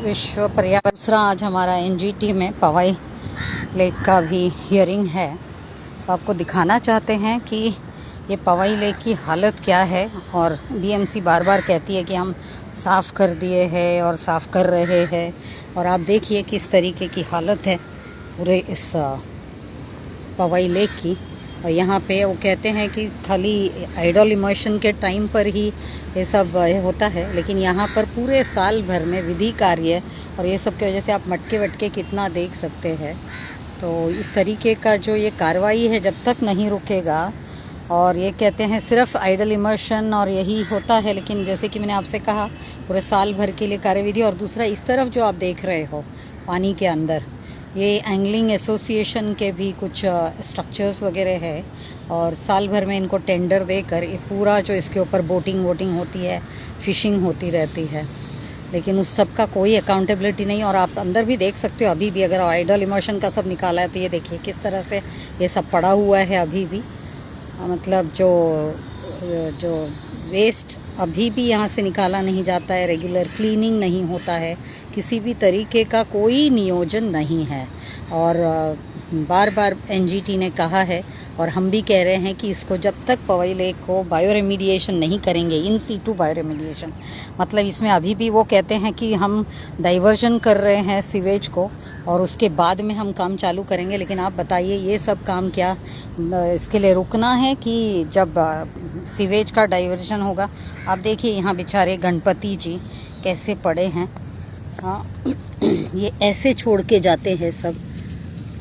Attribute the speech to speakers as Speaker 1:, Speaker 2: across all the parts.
Speaker 1: विश्व पर्यावरण दूसरा आज हमारा एनजीटी में पवई लेक का भी हियरिंग है। तो आपको दिखाना चाहते हैं कि ये पवई लेक की हालत क्या है। और बीएमसी बार बार कहती है कि हम साफ़ कर दिए हैं और साफ़ कर रहे हैं, और आप देखिए किस तरीके की हालत है पूरे इस पवई लेक की। और यहाँ पे वो कहते हैं कि खाली आइडल इमर्शन के टाइम पर ही ये सब होता है, लेकिन यहाँ पर पूरे साल भर में विधि कार्य और ये सब की वजह से आप मटके वटके कितना देख सकते हैं। तो इस तरीके का जो ये कार्रवाई है जब तक नहीं रुकेगा, और ये कहते हैं सिर्फ आइडल इमर्शन और यही होता है, लेकिन जैसे कि मैंने आपसे कहा पूरे साल भर के लिए कार्यविधि। और दूसरा इस तरफ जो आप देख रहे हो पानी के अंदर, ये एंगलिंग एसोसिएशन के भी कुछ स्ट्रक्चर्स वगैरह है, और साल भर में इनको टेंडर देकर ये पूरा जो इसके ऊपर बोटिंग वोटिंग होती है, फिशिंग होती रहती है, लेकिन उस सब का कोई अकाउंटेबिलिटी नहीं। और आप अंदर भी देख सकते हो अभी भी, अगर आइडल इमर्शन का सब निकाला है तो ये देखिए किस तरह से ये सब पड़ा हुआ है अभी भी। मतलब जो वेस्ट अभी भी यहाँ से निकाला नहीं जाता है, रेगुलर क्लीनिंग नहीं होता है, किसी भी तरीके का कोई नियोजन नहीं है। और बार बार एनजीटी ने कहा है और हम भी कह रहे हैं कि इसको जब तक पवई लेक को बायो रेमीडिएशन नहीं करेंगे, इन सीटू बायो रेमीडिएशन, मतलब इसमें अभी भी वो कहते हैं कि हम डाइवर्जन कर रहे हैं सीवेज को और उसके बाद में हम काम चालू करेंगे। लेकिन आप बताइए ये सब काम क्या इसके लिए रुकना है कि जब सीवेज का डाइवर्जन होगा। आप देखिए यहाँ बेचारे गणपति जी कैसे पड़े हैं। हाँ, ये ऐसे छोड़ के जाते हैं सब।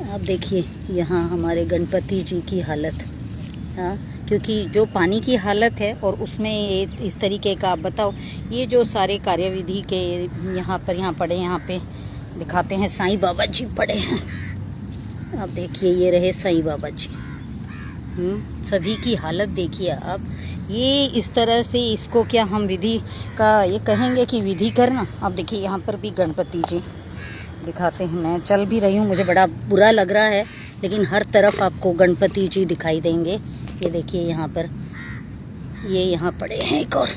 Speaker 1: आप देखिए यहाँ हमारे गणपति जी की हालत। हाँ, क्योंकि जो पानी की हालत है और उसमें ये इस तरीके का, आप बताओ ये जो सारे कार्यविधि के यहाँ पड़े, यहाँ पे दिखाते हैं साईं बाबा जी पड़े हैं। आप देखिए ये रहे साईं बाबा जी। सभी की हालत देखिए आप। ये इस तरह से इसको क्या हम विधि का ये कहेंगे कि विधि करना। आप देखिए यहाँ पर भी गणपति जी दिखाते हैं। मैं चल भी रही हूँ, मुझे बड़ा बुरा लग रहा है, लेकिन हर तरफ आपको गणपति जी दिखाई देंगे। ये देखिए यहाँ पर ये यहाँ पड़े हैं एक और,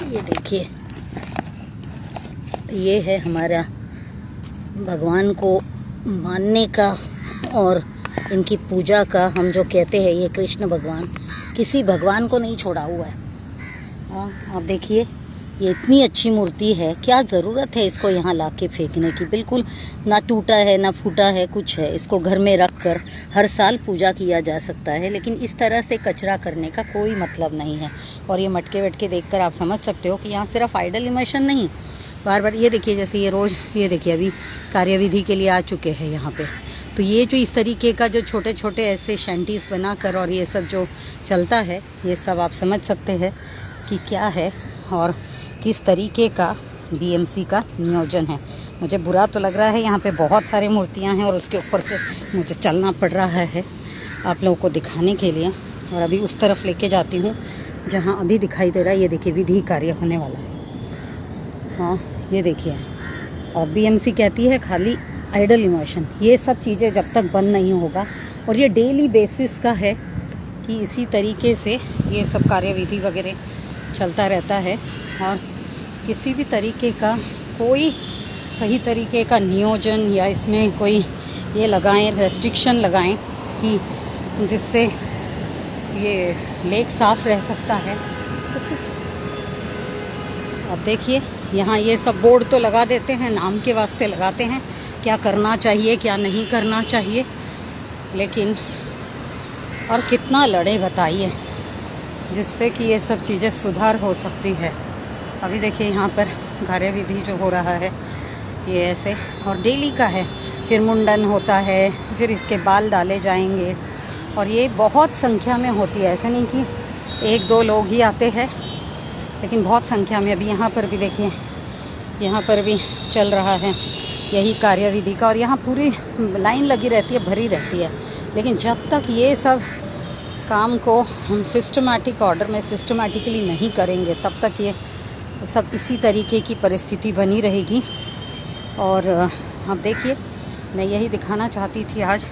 Speaker 1: ये देखिए ये है हमारा भगवान को मानने का और इनकी पूजा का। हम जो कहते हैं ये कृष्ण भगवान, किसी भगवान को नहीं छोड़ा हुआ है। हाँ, आप देखिए ये इतनी अच्छी मूर्ति है, क्या ज़रूरत है इसको यहाँ ला के फेंकने की। बिल्कुल ना टूटा है ना फूटा है, कुछ है। इसको घर में रख कर हर साल पूजा किया जा सकता है, लेकिन इस तरह से कचरा करने का कोई मतलब नहीं है। और ये मटके वटके देखकर आप समझ सकते हो कि यहाँ सिर्फ आइडल इमर्शन नहीं, बार बार ये देखिए जैसे ये रोज़ ये देखिए अभी कार्यविधि के लिए आ चुके हैं यहाँ पे। तो ये जो इस तरीके का जो छोटे छोटे ऐसे शैंटीज़ बनाकर और ये सब जो चलता है, ये सब आप समझ सकते हैं कि क्या है और किस तरीके का बीएमसी का नियोजन है। मुझे बुरा तो लग रहा है, यहाँ पे बहुत सारी मूर्तियाँ हैं और उसके ऊपर से मुझे चलना पड़ रहा है आप लोगों को दिखाने के लिए। और अभी उस तरफ लेके जाती हूँ जहाँ अभी दिखाई दे रहा है। ये देखिए विधि कार्य होने वाला है। हाँ, ये देखिए। और बीएमसी कहती है खाली आइडल इमर्शन, ये सब चीज़ें जब तक बंद नहीं होगा, और ये डेली बेसिस का है कि इसी तरीके से ये सब कार्यविधि वगैरह चलता रहता है। और किसी भी तरीके का कोई सही तरीके का नियोजन या इसमें कोई ये लगाएं, रेस्ट्रिक्शन लगाएं कि जिससे ये लेक साफ़ रह सकता है। अब देखिए यहाँ ये सब बोर्ड तो लगा देते हैं, नाम के वास्ते लगाते हैं, क्या करना चाहिए क्या नहीं करना चाहिए, लेकिन और कितना लड़े बताइए जिससे कि ये सब चीज़ें सुधार हो सकती है। अभी देखिए यहाँ पर कार्यविधि जो हो रहा है ये ऐसे, और डेली का है। फिर मुंडन होता है, फिर इसके बाल डाले जाएंगे, और ये बहुत संख्या में होती है। ऐसा नहीं कि एक दो लोग ही आते हैं, लेकिन बहुत संख्या में। अभी यहाँ पर भी देखिए, यहाँ पर भी चल रहा है यही कार्यविधि का, और यहाँ पूरी लाइन लगी रहती है, भरी रहती है। लेकिन जब तक ये सब काम को हम सिस्टमैटिक ऑर्डर में सिस्टमैटिकली नहीं करेंगे, तब तक ये सब इसी तरीके की परिस्थिति बनी रहेगी। और आप देखिए मैं यही दिखाना चाहती थी आज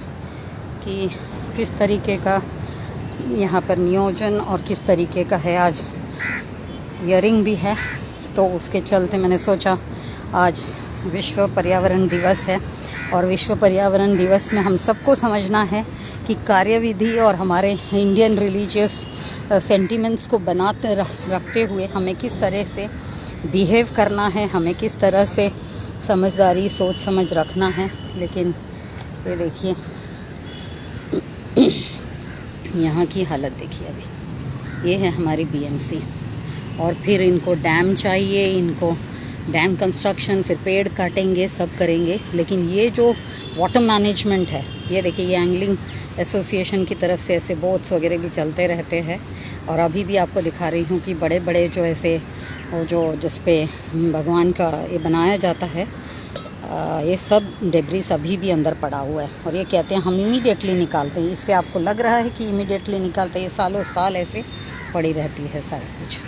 Speaker 1: कि किस तरीके का यहाँ पर नियोजन और किस तरीके का है। आज हियरिंग भी है, तो उसके चलते मैंने सोचा आज विश्व पर्यावरण दिवस है और विश्व पर्यावरण दिवस में हम सबको समझना है कि कार्यविधि और हमारे इंडियन रिलीजियस सेंटिमेंट्स को बनाते रखते हुए हमें किस तरह से बिहेव करना है, हमें किस तरह से समझदारी सोच समझ रखना है। लेकिन ये देखिए यहाँ की हालत देखिए अभी। ये है हमारी बीएमसी और फिर इनको डैम चाहिए, इनको डैम कंस्ट्रक्शन, फिर पेड़ काटेंगे, सब करेंगे। लेकिन ये जो वाटर मैनेजमेंट है, ये देखिए ये एंगलिंग एसोसिएशन की तरफ से ऐसे बोट्स वगैरह भी चलते रहते हैं। और अभी भी आपको दिखा रही हूँ कि बड़े बड़े जो ऐसे वो जो जिस पे भगवान का ये बनाया जाता है, ये सब डेब्रिस अभी भी अंदर पड़ा हुआ है। और ये कहते हैं हम इमीडिएटली निकालते हैं। इससे आपको लग रहा है कि इमीडिएटली निकालते हैं, ये सालों साल ऐसे पड़ी रहती है सारा कुछ।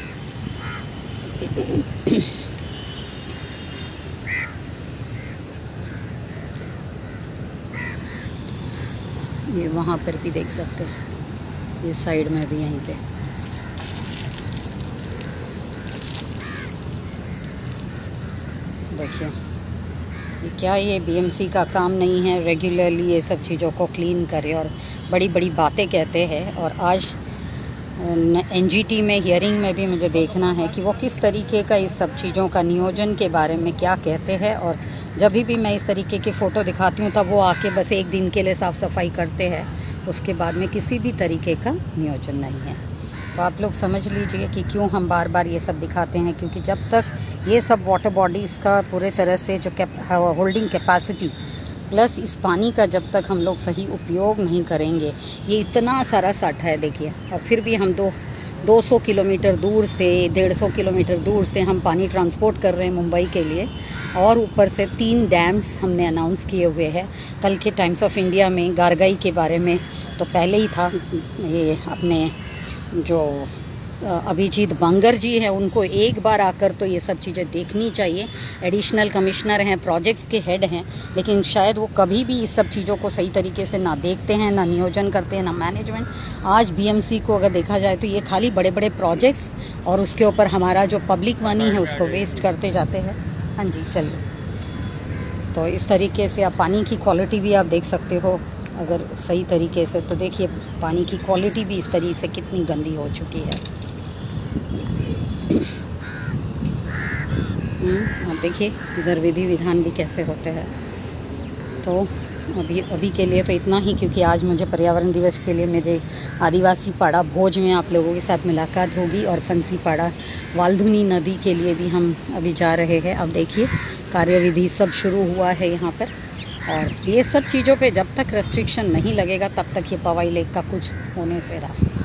Speaker 1: ये वहाँ पर भी देख सकते हैं, इस साइड में भी यहीं पे। देखिए क्या ये बीएमसी का काम नहीं है रेगुलरली ये सब चीज़ों को क्लीन करे और बड़ी बड़ी बातें कहते हैं। और आज एनजीटी में हियरिंग में भी मुझे देखना है कि वो किस तरीके का इस सब चीज़ों का नियोजन के बारे में क्या कहते हैं। और जब भी मैं इस तरीके की फ़ोटो दिखाती हूँ तब वो आके बस एक दिन के लिए साफ़ सफाई करते हैं, उसके बाद में किसी भी तरीके का नियोजन नहीं है। तो आप लोग समझ लीजिए कि क्यों हम बार बार ये सब दिखाते हैं, क्योंकि जब तक ये सब वाटर बॉडीज़ का पूरे तरह से जो होल्डिंग कैपेसिटी प्लस इस पानी का जब तक हम लोग सही उपयोग नहीं करेंगे, ये इतना सारा सट है देखिए। और फिर भी हम 200 किलोमीटर दूर से 150 किलोमीटर दूर से हम पानी ट्रांसपोर्ट कर रहे हैं मुंबई के लिए। और ऊपर से 3 डैम्स हमने अनाउंस किए हुए हैं। कल के टाइम्स ऑफ इंडिया में गारगाई के बारे में तो पहले ही था, ये अपने जो अभिजीत बंगर जी हैं उनको एक बार आकर तो ये सब चीज़ें देखनी चाहिए। एडिशनल कमिश्नर हैं, प्रोजेक्ट्स के हेड हैं, लेकिन शायद वो कभी भी इस सब चीज़ों को सही तरीके से ना देखते हैं, ना नियोजन करते हैं, ना मैनेजमेंट। आज बीएमसी को अगर देखा जाए तो ये खाली बड़े बड़े प्रोजेक्ट्स और उसके ऊपर हमारा जो पब्लिक मनी है उसको वेस्ट करते जाते हैं। हाँ जी चलिए। तो इस तरीके से आप पानी की क्वालिटी भी आप देख सकते हो अगर सही तरीके से। तो देखिए पानी की क्वालिटी भी इस तरीके से कितनी गंदी हो चुकी है। आप देखिए इधर विधि विधान भी कैसे होते हैं। तो अभी के लिए तो इतना ही, क्योंकि आज मुझे पर्यावरण दिवस के लिए मेरे आदिवासी पाड़ा भोज में आप लोगों के साथ मुलाकात होगी और फंसी पाड़ा वाल्धुनी नदी के लिए भी हम अभी जा रहे हैं। अब देखिए कार्यविधि सब शुरू हुआ है यहाँ पर। और ये सब चीज़ों पे जब तक रेस्ट्रिक्शन नहीं लगेगा तब तक ये पवाई लेक का कुछ होने से रहा।